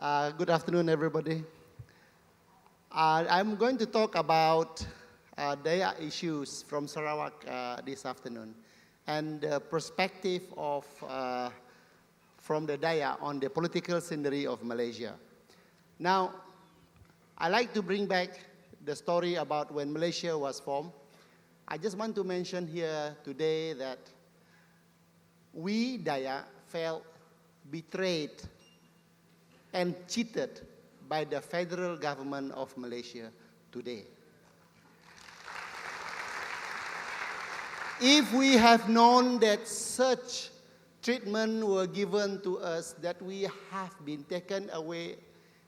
Good afternoon, everybody. I'm going to talk about Dayak issues from Sarawak this afternoon, and the perspective of from the Dayak on the political scenery of Malaysia. Now, I like to bring back the story about when Malaysia was formed. I just want to mention here today that we Dayak felt betrayed and cheated by the federal government of Malaysia today. If we have known that such treatment were given to us, that we have been taken away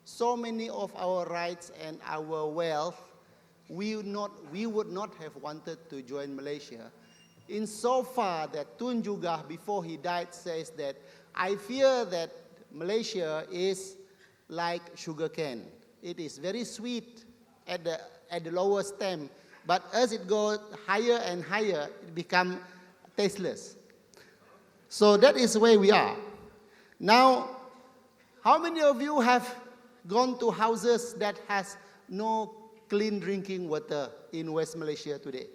so many of our rights and our wealth, we would not have wanted to join Malaysia. In so far that Tun Jugah, before he died, says that, I fear that Malaysia is like sugarcane. It is very sweet at the lower stem, but as it goes higher and higher, it becomes tasteless. So that is where we are. Now, how many of you have gone to houses that has no clean drinking water in West Malaysia today?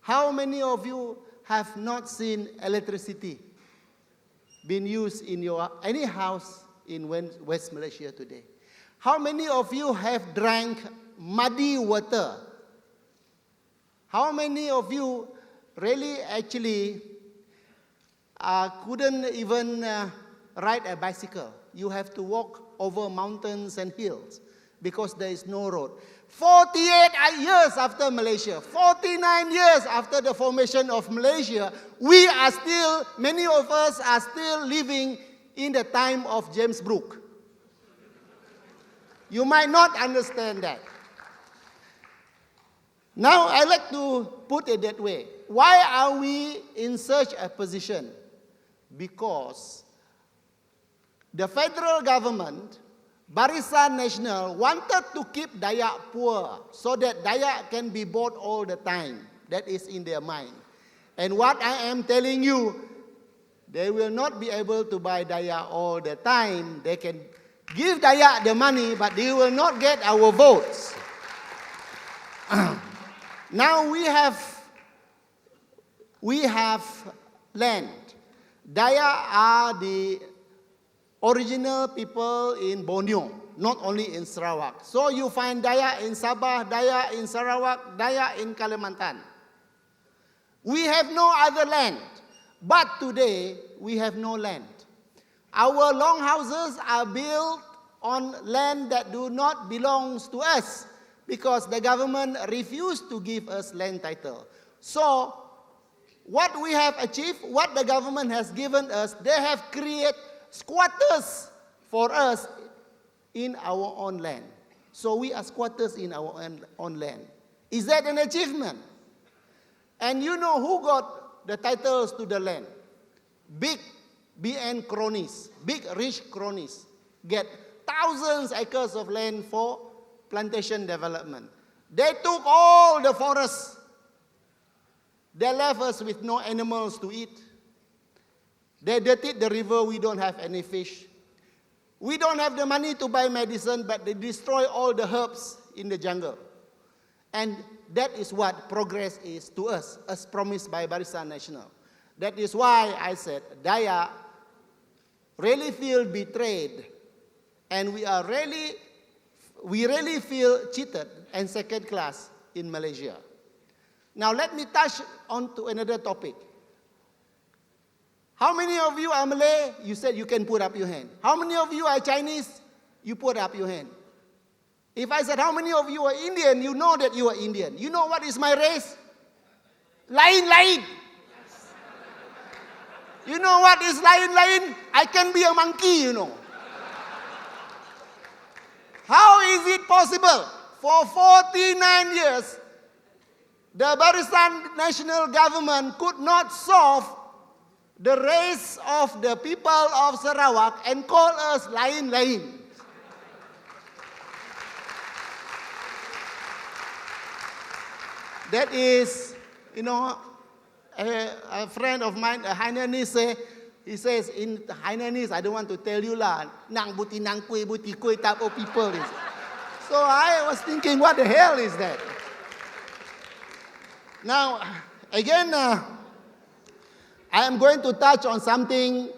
How many of you have not seen electricity being used in any house in West Malaysia today? How many of you have drank muddy water? How many of you really actually couldn't even ride a bicycle? You have to walk over mountains and hills because there is no road. 48 years after Malaysia, 49 years after the formation of Malaysia, many of us are still living in the time of James Brooke. You might not understand that. Now, I like to put it that way. Why are we in such a position? Because the federal government, Barisan Nasional, wanted to keep Dayak poor so that Dayak can be bought all the time. That is in their mind. And what I am telling you, they will not be able to buy Dayak all the time. They can give Dayak the money, but they will not get our votes. Now we have land. Dayak are the original people in Borneo, not only in Sarawak. So you find Dayak in Sabah, Dayak in Sarawak, Dayak in Kalimantan. We have no other land, but today we have no land. Our longhouses are built on land that do not belong to us because the government refused to give us land title. So what we have achieved, what the government has given us, they have created squatters for us in our own land. So we are squatters in our own land. Is that an achievement? And you know who got the titles to the land? Big BN cronies, big rich cronies get thousands acres of land for plantation development. They took all the forests. They left us with no animals to eat. They dirtied the river, we don't have any fish. We don't have the money to buy medicine, but they destroy all the herbs in the jungle. And that is what progress is to us, as promised by Barisan Nasional. That is why I said, Dayak really feel betrayed, and we really feel cheated and second class in Malaysia. Now let me touch on to another topic. How many of you are Malay? You said you can put up your hand. How many of you are Chinese? You put up your hand. If I said, how many of you are Indian? You know that you are Indian. You know what is my race? Lain. You know what is lain? I can be a monkey, you know. How is it possible? For 49 years, the Barisan Nasional government could not solve the race of the people of Sarawak and call us lain. That is, a friend of mine, a Hainanese, say, He says in Hainanese, I don't want to tell you lah, nang buti kuih type of people. So I was thinking, what the hell is that? Now, again, I am going to touch on something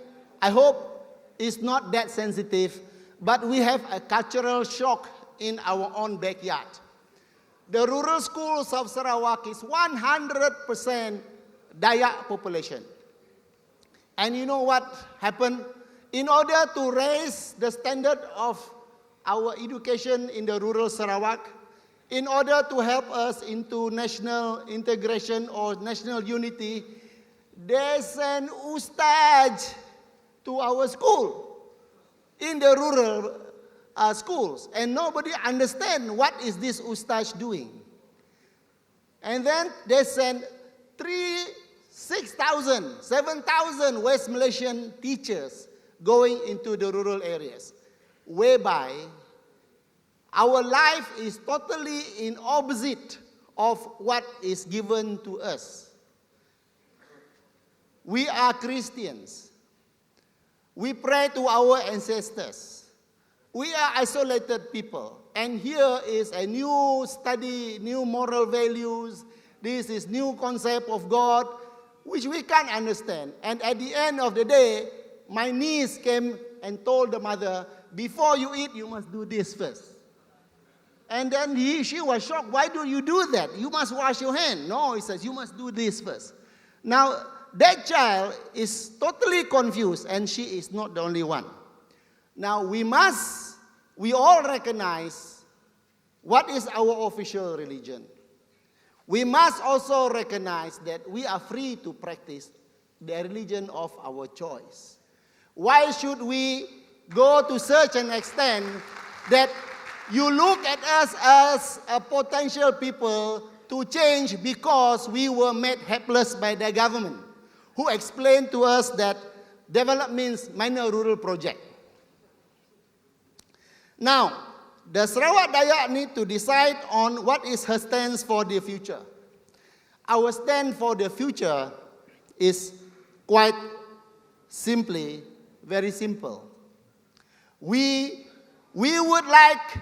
I hope is not that sensitive, but we have a cultural shock in our own backyard. The rural schools of Sarawak is 100% Dayak population. And you know what happened? In order to raise the standard of our education in the rural Sarawak, in order to help us into national integration or national unity, they send ustaz to our school in the rural schools. And nobody understands what is this ustaz doing. And then they send 6,000, 7,000 West Malaysian teachers going into the rural areas, whereby our life is totally in opposite of what is given to us. We are Christians. We pray to our ancestors. We are isolated people. And here is a new study, new moral values. This is new concept of God, which we can't understand. And at the end of the day, my niece came and told the mother, before you eat, you must do this first. And then she was shocked. Why do you do that? You must wash your hand. No, he says, you must do this first. Now, that child is totally confused, and she is not the only one. Now, we all recognize what is our official religion. We must also recognize that we are free to practice the religion of our choice. Why should we go to such an extent that you look at us as a potential people to change because we were made helpless by the government, who explained to us that development means minor rural project. Now, the Sarawak Dayak need to decide on what is her stance for the future. Our stand for the future is quite simply, very simple. We would like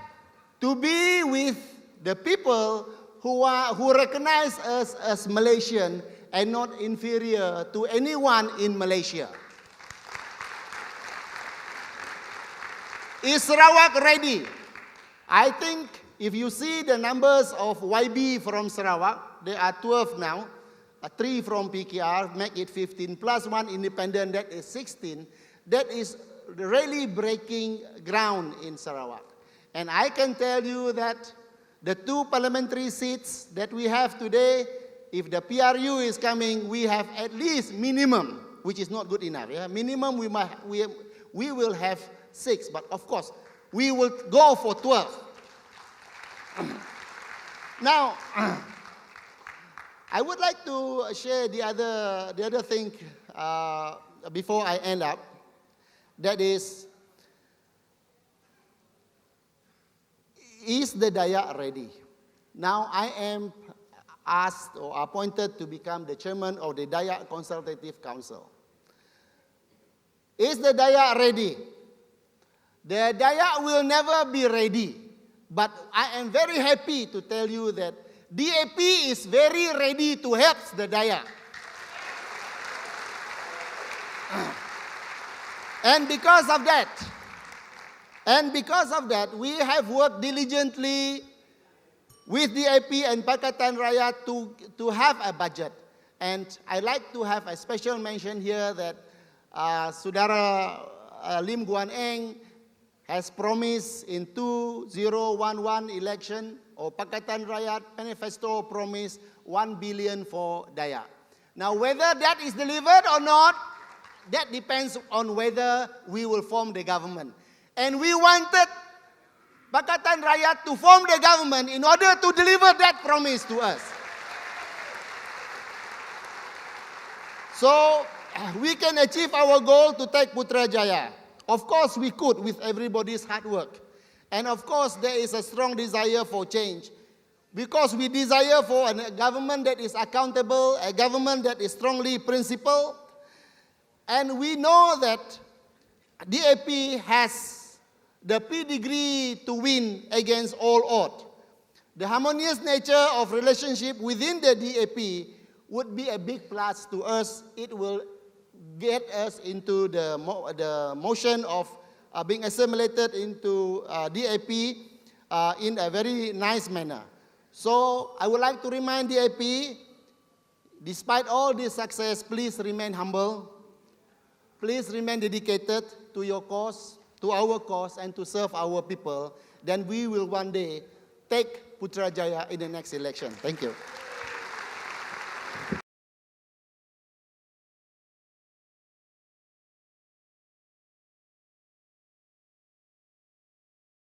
to be with the people who recognize us as Malaysian and not inferior to anyone in Malaysia. Is Sarawak ready? I think if you see the numbers of YB from Sarawak, there are 12 now, 3 from PKR, make it 15, plus 1 independent, that is 16. That is really breaking ground in Sarawak. And I can tell you that the 2 parliamentary seats that we have today, if the PRU is coming, we have at least minimum, which is not good enough. Yeah? Minimum we will have 6, but of course, we will go for 12. Now, I would like to share the other thing before I end up. That is the Dayak ready? Now I am asked or appointed to become the chairman of the Dayak Consultative Council. Is the Dayak ready? The Dayak will never be ready. But I am very happy to tell you that DAP is very ready to help the Dayak. And because of that, we have worked diligently with DAP and Pakatan Rakyat to have a budget. And I like to have a special mention here that Saudara Lim Guan Eng has promised in 2011 election, or Pakatan Rakyat manifesto promised 1 billion for Dayak. Now, whether that is delivered or not, that depends on whether we will form the government. And we wanted Pakatan Rakyat to form the government in order to deliver that promise to us. So, we can achieve our goal to take Putrajaya. Of course, we could with everybody's hard work. And of course, there is a strong desire for change. Because we desire for a government that is accountable, a government that is strongly principled. And we know that DAP has the pedigree to win against all odds. The harmonious nature of relationship within the DAP would be a big plus to us. It will get us into the motion of being assimilated into DAP in a very nice manner. So I would like to remind DAP, despite all this success, please remain humble. Please remain dedicated to your cause, to our cause, and to serve our people. Then we will one day take Putrajaya in the next election. Thank you.